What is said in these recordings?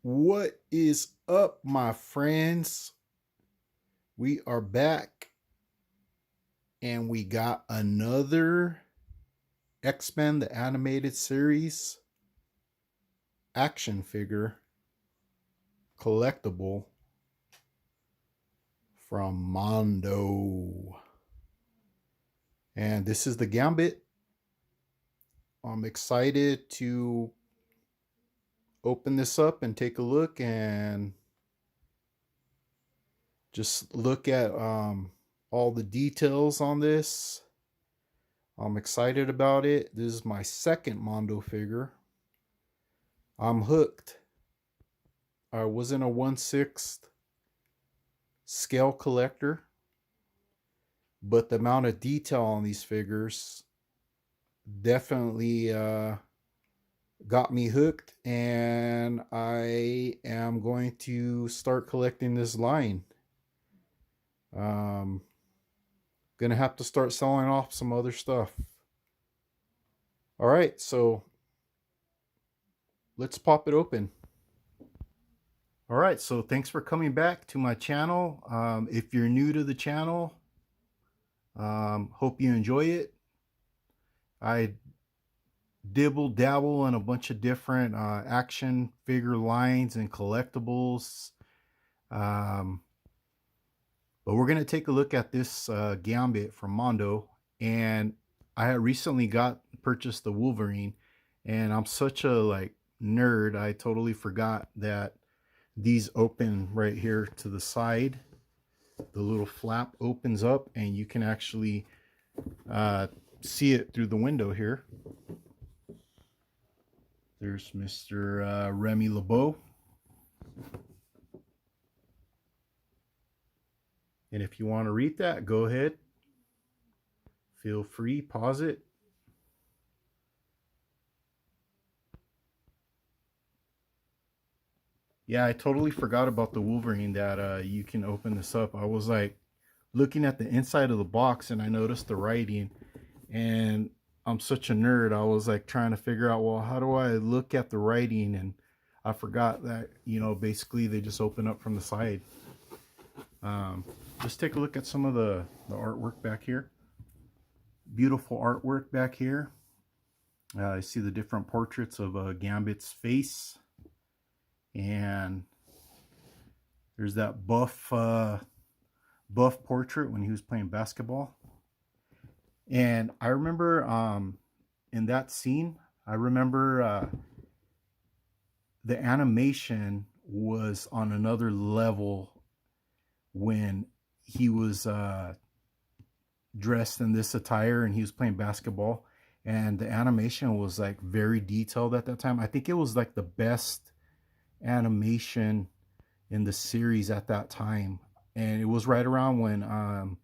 What is up, my friends? We are back and we got another X-Men the Animated Series action figure collectible from Mondo. And this is the Gambit. I'm excited to open this up and take a look and just look at all the details on this. I'm excited about it. This is my second Mondo figure. I'm hooked. I wasn't a 1/6 scale collector, but the amount of detail on these figures definitely got me hooked, and I am going to start collecting this line. Gonna have to start selling off some other stuff. All right, so let's pop it open. All right, so thanks for coming back to my channel. If you're new to the channel, hope you enjoy it. I dibble dabble in a bunch of different action figure lines and collectibles. But we're going to take a look at this Gambit from Mondo. And I had recently purchased the Wolverine. And I'm such a nerd, I totally forgot that these open right here to the side. The little flap opens up and you can actually see it through the window here. There's Mr. Remy LeBeau. And if you want to read that, go ahead. Feel free, pause it. Yeah, I totally forgot about the Wolverine that you can open this up. I was like looking at the inside of the box and I noticed the writing, and I'm such a nerd. I was like trying to figure out, well, how do I look at the writing? And I forgot that, basically they just open up from the side. Let's take a look at some of the artwork back here. Beautiful artwork back here. I see the different portraits of Gambit's face. And there's that buff portrait when he was playing basketball. And I remember in that scene, I remember the animation was on another level when he was dressed in this attire and he was playing basketball. And the animation was like very detailed at that time. I think it was like the best animation in the series at that time, and it was right around when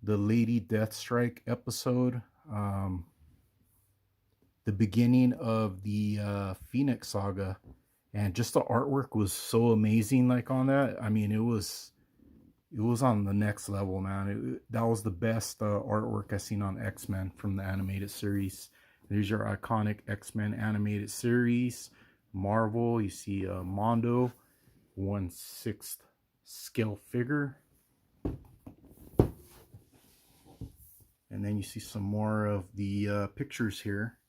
the Lady Deathstrike episode, the beginning of the Phoenix saga, and just the artwork was so amazing. Like on that, I mean, it was on the next level, man. That was the best artwork I've seen on X-Men from the animated series. There's your iconic X-Men animated series. Marvel, you see Mondo, 1/6 scale figure. And then you see some more of the pictures here.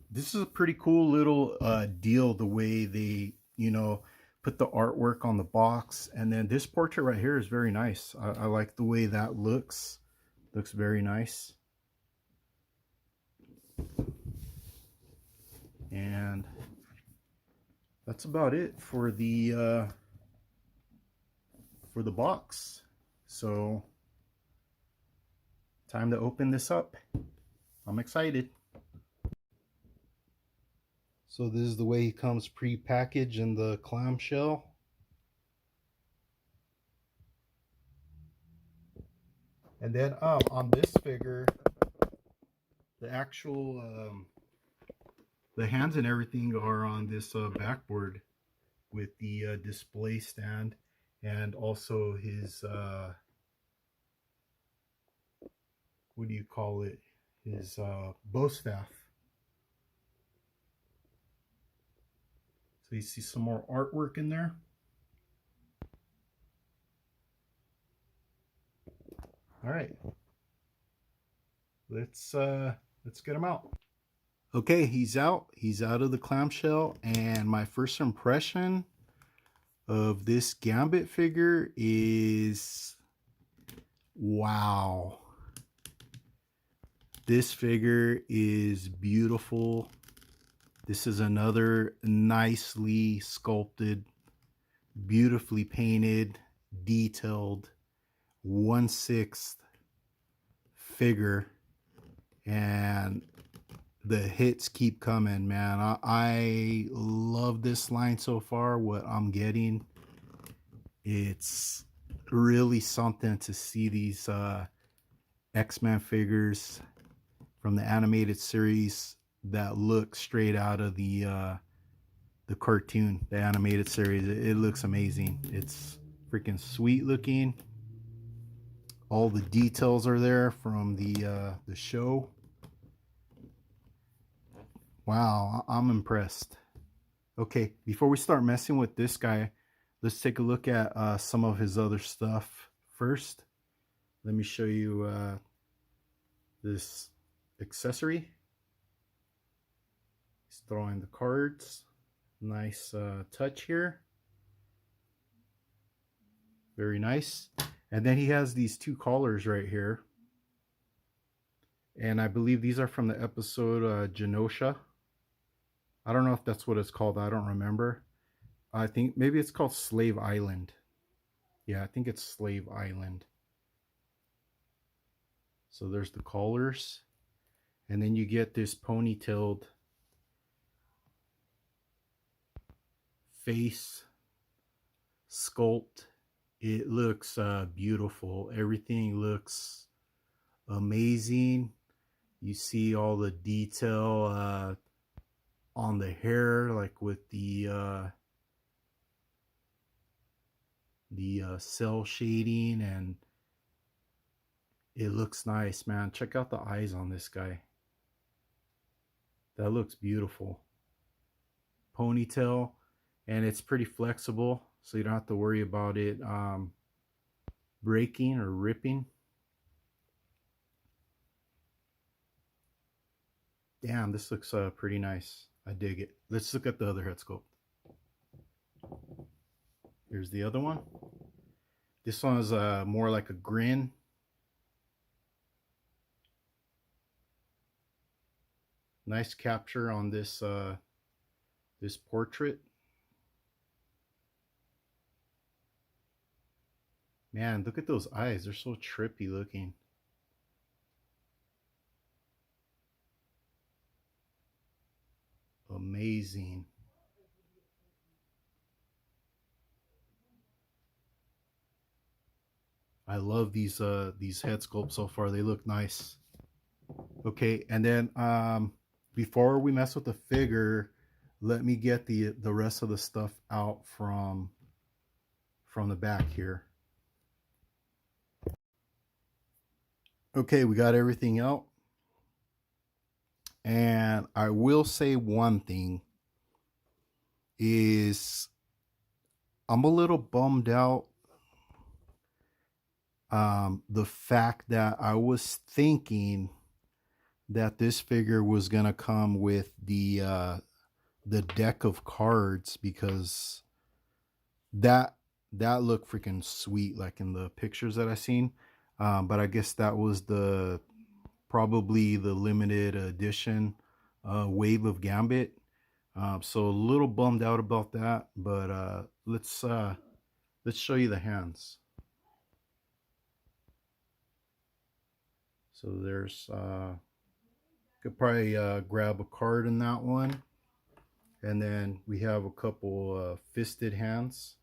This is a pretty cool little deal, the way they, put the artwork on the box. And then this portrait right here is very nice. I like the way that looks. Looks very nice. And that's about it for the box. So time to open this up. I'm excited. So this is the way he comes pre-packaged in the clamshell. And then on this figure, the actual the hands and everything are on this backboard with the display stand, and also his what do you call it? his bow staff. So you see some more artwork in there. All right, let's get him out. Okay, he's out. He's out of the clamshell, and my first impression of this Gambit figure is, wow. This figure is beautiful. This is another nicely sculpted, beautifully painted, detailed 1/6 figure, and the hits keep coming, man. I love this line so far. What I'm getting, it's really something to see these X-Men figures from the animated series that look straight out of the cartoon, the animated series. It looks amazing. It's freaking sweet looking. All the details are there from the show. Wow, I'm impressed. Okay, before we start messing with this guy, let's take a look at some of his other stuff first. Let me show you this accessory. He's throwing the cards. Nice touch here. Very nice. And then he has these two collars right here. And I believe these are from the episode Genosha. I don't know if that's what it's called. I don't remember. I think maybe it's called Slave Island. Yeah, I think it's Slave Island. So there's the collars. And then you get this ponytailed face sculpt. It looks beautiful. Everything looks amazing. You see all the detail on the hair, like with the cell shading, and it looks nice, man. Check out the eyes on this guy. That looks beautiful. Ponytail, and it's pretty flexible, so you don't have to worry about it breaking or ripping. Damn, this looks pretty nice. I dig it. Let's look at the other head sculpt. Here's the other one. This one is more like a grin. Nice capture on this this portrait. Man, look at those eyes. They're so trippy looking. Amazing. I love these head sculpts so far. They look nice. Okay, and then before we mess with the figure, let me get the rest of the stuff out from the back here. Okay, we got everything out. And I will say one thing is I'm a little bummed out. The fact that I was thinking that this figure was gonna come with the deck of cards, because that looked freaking sweet, like in the pictures that I seen. But I guess that was probably the limited edition wave of Gambit. So a little bummed out about that, but let's show you the hands. So there's could probably grab a card in that one, and then we have a couple fisted hands.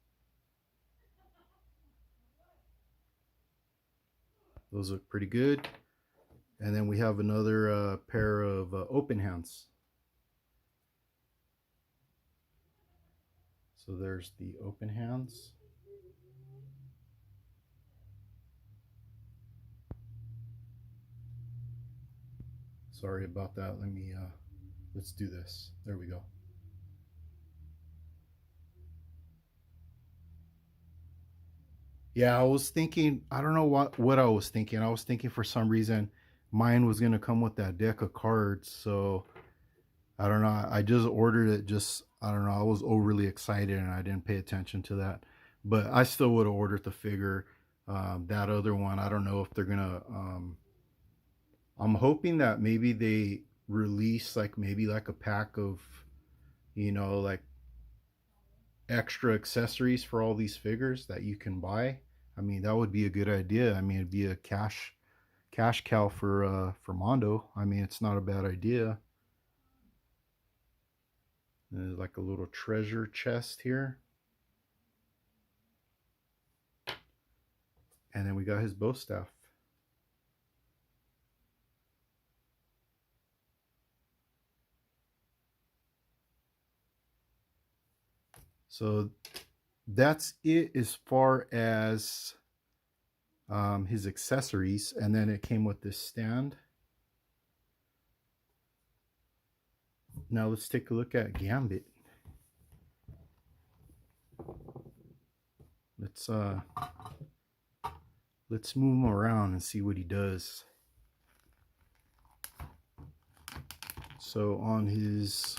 Those look pretty good. And then we have another pair of open hands. So there's the open hands. Sorry about that. Let me let's do this. There we go. Yeah, I was thinking, I don't know what I was thinking. I was thinking for some reason mine was gonna come with that deck of cards. So I don't know. I just ordered it. Just I don't know. I was overly excited and I didn't pay attention to that. But I still would have ordered the figure. That other one, I don't know if they're gonna. I'm hoping that maybe they release like maybe like a pack of, like extra accessories for all these figures that you can buy. I mean, that would be a good idea. I mean, it'd be a cash cow for Mondo. I mean, it's not a bad idea. There's like a little treasure chest here. And then we got his bow staff. So that's it as far as his accessories. And then it came with this stand. Now let's take a look at Gambit. Let's move him around and see what he does. So on his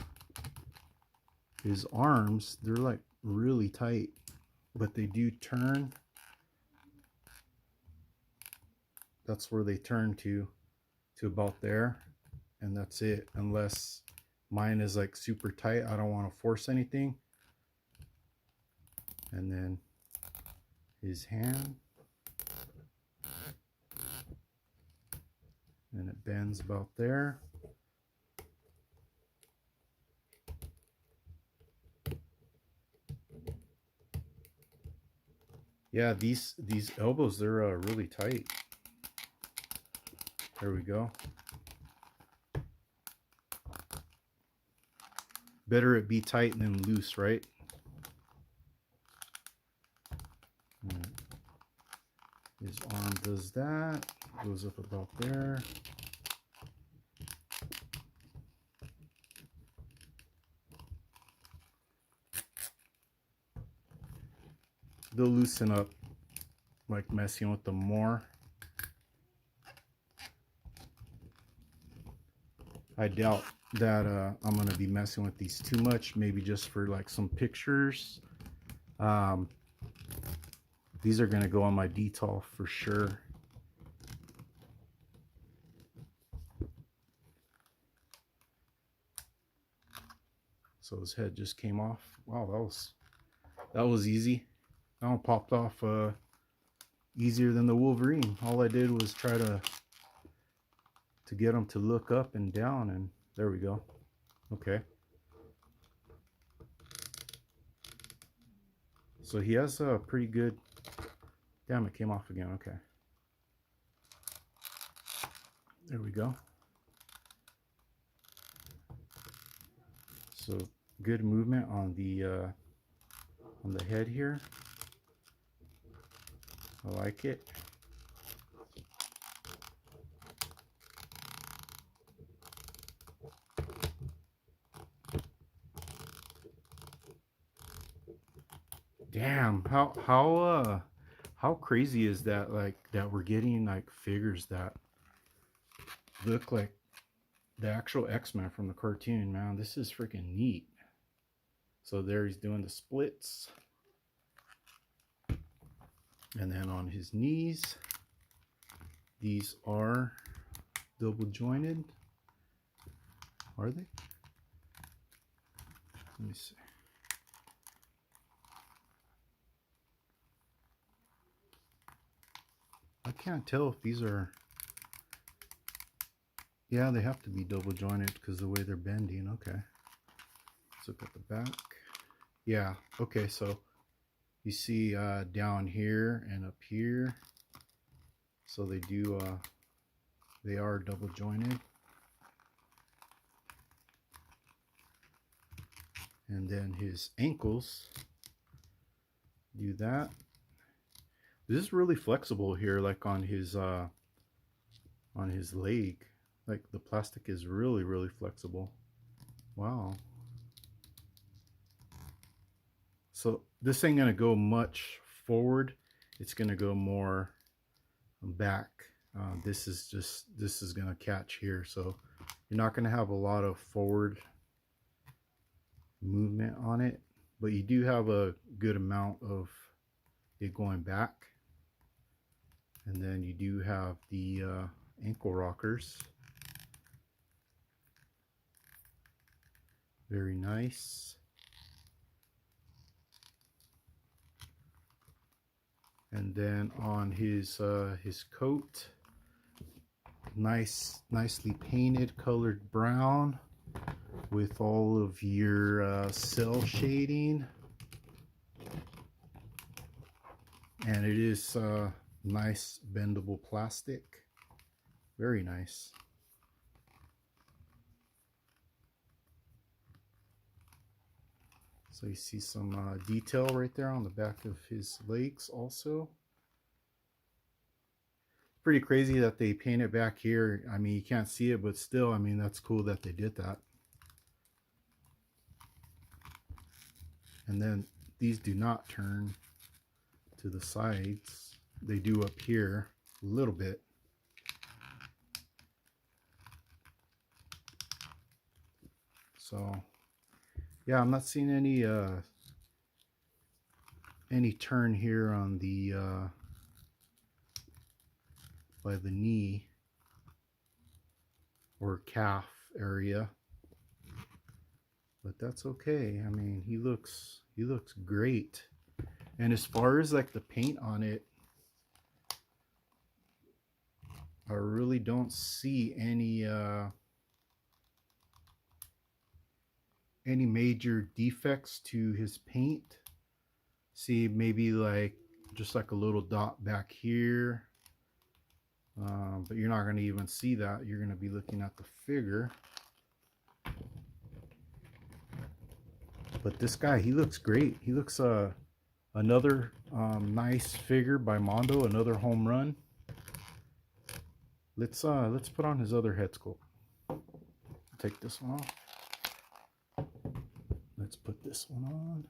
arms, they're like really tight, but they do turn. That's where they turn to about there, and that's it. Unless mine is like super tight, I don't want to force anything. And then his hand, and it bends about there. Yeah, these elbows, they're really tight. There we go. Better it be tight than loose, right? His arm does that, goes up about there. They'll loosen up like messing with them more. I doubt that I'm gonna be messing with these too much, maybe just for like some pictures. These are gonna go on my detail for sure. So his head just came off. Wow, that was easy. That one popped off easier than the Wolverine. All I did was try to get him to look up and down, and there we go. Okay. So he has a pretty good... Damn, it came off again. Okay. There we go. So good movement on the head here. I like it. Damn, how crazy is that? Like that we're getting like figures that look like the actual X-Men from the cartoon, man. This is freaking neat. So there he's doing the splits. And then on his knees, these are double jointed. Are they? Let me see. I can't tell if these are... Yeah, they have to be double jointed because the way they're bending. Okay. Let's look at the back. Yeah, okay, so you see down here and up here. So they do, they are double jointed. And then his ankles do that. This is really flexible here, like on his leg. Like the plastic is really, really flexible. Wow. So this ain't gonna go much forward. It's gonna go more back. This is gonna catch here. So you're not gonna have a lot of forward movement on it, but you do have a good amount of it going back. And then you do have the ankle rockers. Very nice. And then on his coat, nicely painted, colored brown with all of your cell shading, and it is nice bendable plastic. Very nice. So you see some detail right there on the back of his legs also. Pretty crazy that they painted back here. I mean, you can't see it, but still, I mean, that's cool that they did that. And then these do not turn to the sides. They do up here a little bit. So yeah, I'm not seeing any turn here on the by the knee or calf area, but that's okay. I mean, he looks great. And as far as like the paint on it, I really don't see any major defects to his paint. See, maybe like just like a little dot back here, but you're not going to even see that. You're going to be looking at the figure. But this guy, he looks great. He looks another nice figure by Mondo, another home run. Let's put on his other head sculpt. Take this one off. Let's put this one on.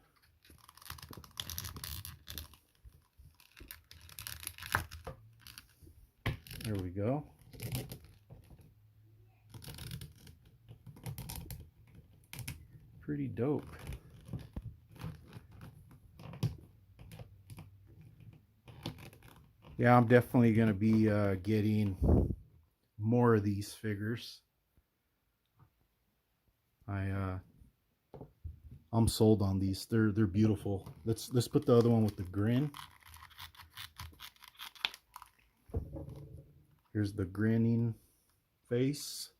There we go. Pretty dope. Yeah, I'm definitely going to be getting more of these figures. I'm sold on these. They're beautiful. Let's put the other one with the grin. Here's the grinning face.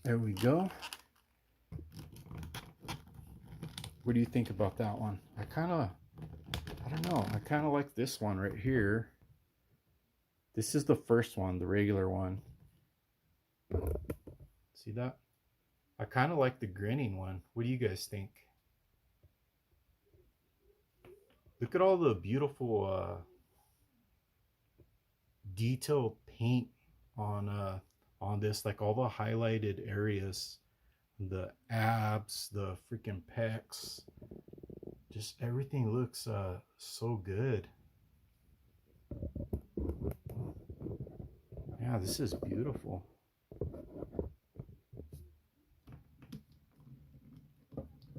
There we go. What do you think about that one? I don't know. I kind of like this one right here. This is the first one, the regular one. See that? I kind of like the grinning one. What do you guys think? Look at all the beautiful detailed paint on this, like all the highlighted areas, the abs, the freaking pecs. Just everything looks so good. Yeah, this is beautiful.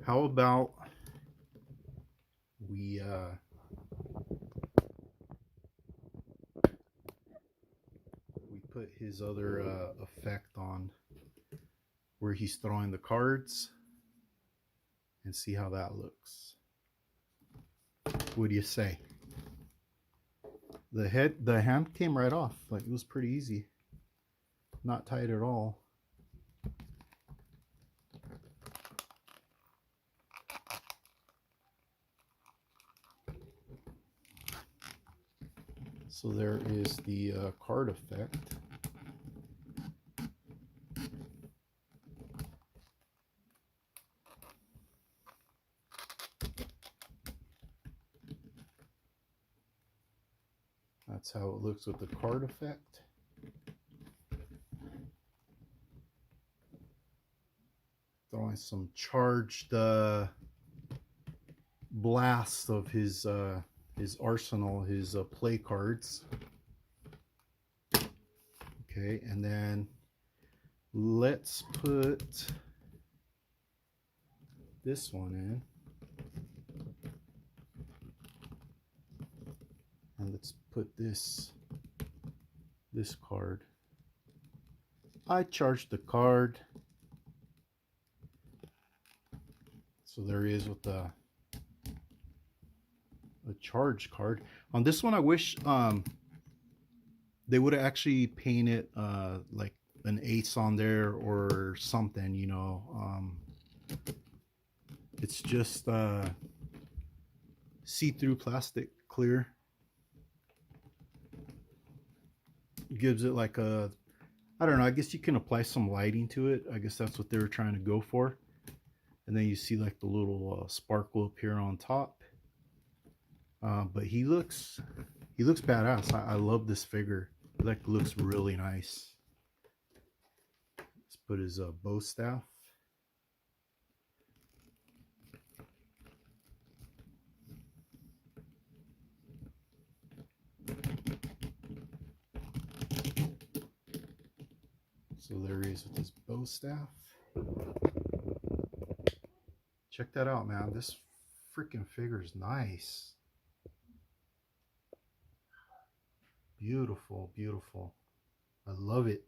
How about we put his other effect on where he's throwing the cards and see how that looks. What do you say? The hand came right off. Like, it was pretty easy. Not tight at all. So there is the card effect. That's how it looks with the card effect. Throwing some charged blasts of his arsenal, his play cards. Okay, and then let's put this one in. And let's put this card. I charged the card. So there he is with a charge card. On this one, I wish they would have actually painted like an ace on there or something, you know. It's just see-through plastic, clear. Gives it like a, I don't know, I guess you can apply some lighting to it. I guess that's what they were trying to go for. And then you see like the little sparkle up here on top. But he looks badass. I love this figure. It like looks really nice. Let's put his bow staff. So there he is with his bow staff. Check that out, man. This freaking figure is nice. Beautiful, beautiful. I love it.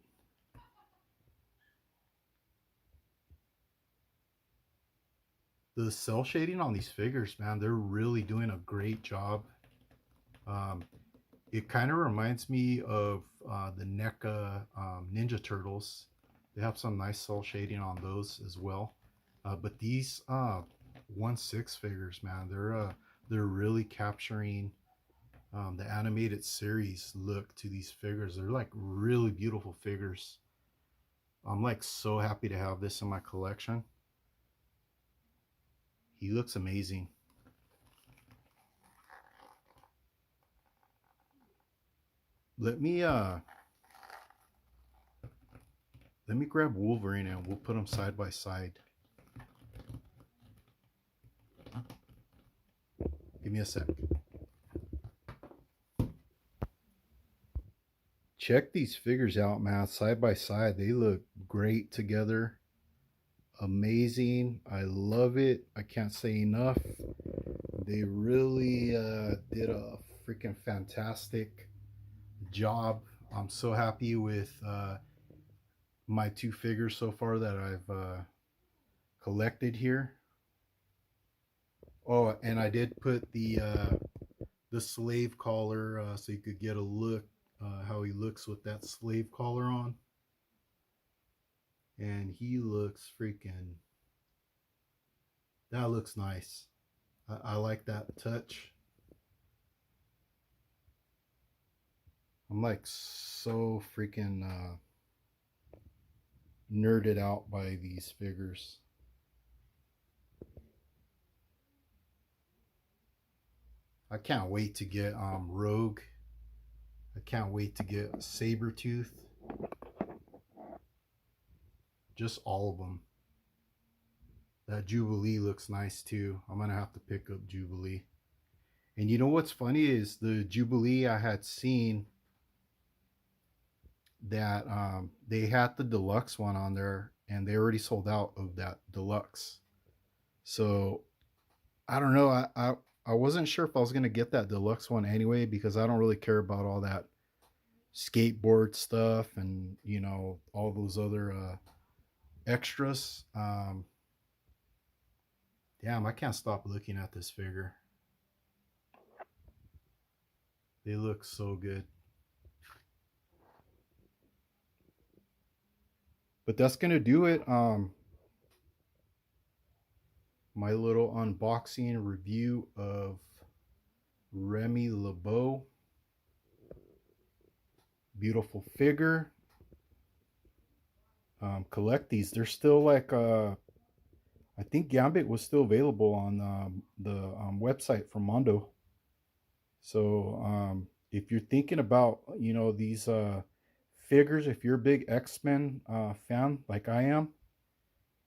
The cell shading on these figures, man, they're really doing a great job. It kind of reminds me of the NECA Ninja Turtles. They have some nice cell shading on those as well. But these 1/6 figures, man, they're really capturing the animated series look to these figures. They're like really beautiful figures. I'm like so happy to have this in my collection. He looks amazing. Let me grab Wolverine and we'll put them side by side. Give me a sec. Check these figures out, man. Side by side, they look great together. Amazing. I love it. I can't say enough. They really did a freaking fantastic job. I'm so happy with my two figures so far that I've collected here. Oh, and I did put the slave collar so you could get a look how he looks with that slave collar on. And he looks freaking, that looks nice. I like that touch. I'm like so freaking nerded out by these figures. I can't wait to get Rogue. I can't wait to get Sabretooth. Just all of them. That Jubilee looks nice too. I'm gonna have to pick up Jubilee. And you know what's funny is the Jubilee I had seen that they had the deluxe one on there and they already sold out of that deluxe. So I don't know. I wasn't sure if I was gonna get that deluxe one anyway because I don't really care about all that skateboard stuff and you know all those other extras. Damn, I can't stop looking at this figure. They look so good. But that's gonna do it. My little unboxing review of Remy LeBeau. Beautiful figure. Collect these. They're still like I think Gambit was still available on the website from Mondo. So if you're thinking about, these figures, if you're a big X-Men fan like I am,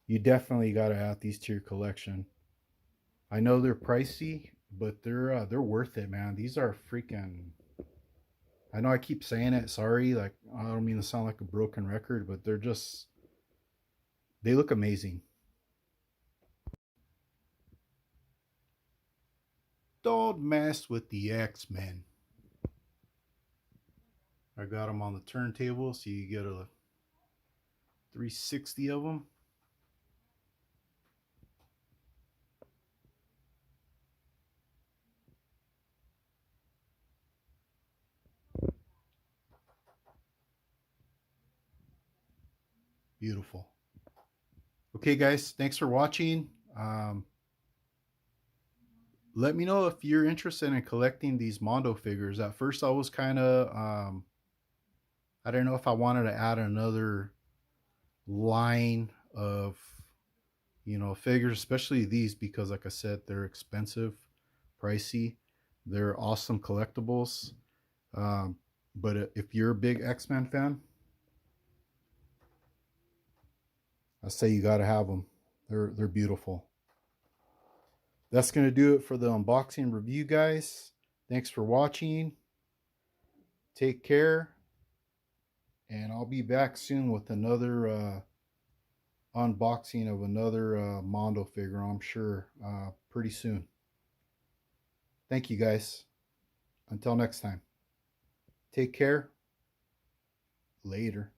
you definitely got to add these to your collection. I know they're pricey, but they're worth it, man. These are freaking. I know I keep saying it. Sorry, like I don't mean to sound like a broken record, but they look amazing. Don't mess with the X-Men. I got them on the turntable, so you get a 360 of them. Beautiful. Okay, guys, thanks for watching. Let me know if you're interested in collecting these Mondo figures. At first, I was kind of, I don't know if I wanted to add another line of, figures, especially these, because, like I said, they're expensive, pricey. They're awesome collectibles. Um, but if you're a big X-Men fan, I say you got to have them. They're beautiful. That's going to do it for the unboxing review, guys. Thanks for watching. Take care. And I'll be back soon with another unboxing of another Mondo figure, I'm sure, pretty soon. Thank you, guys. Until next time. Take care. Later.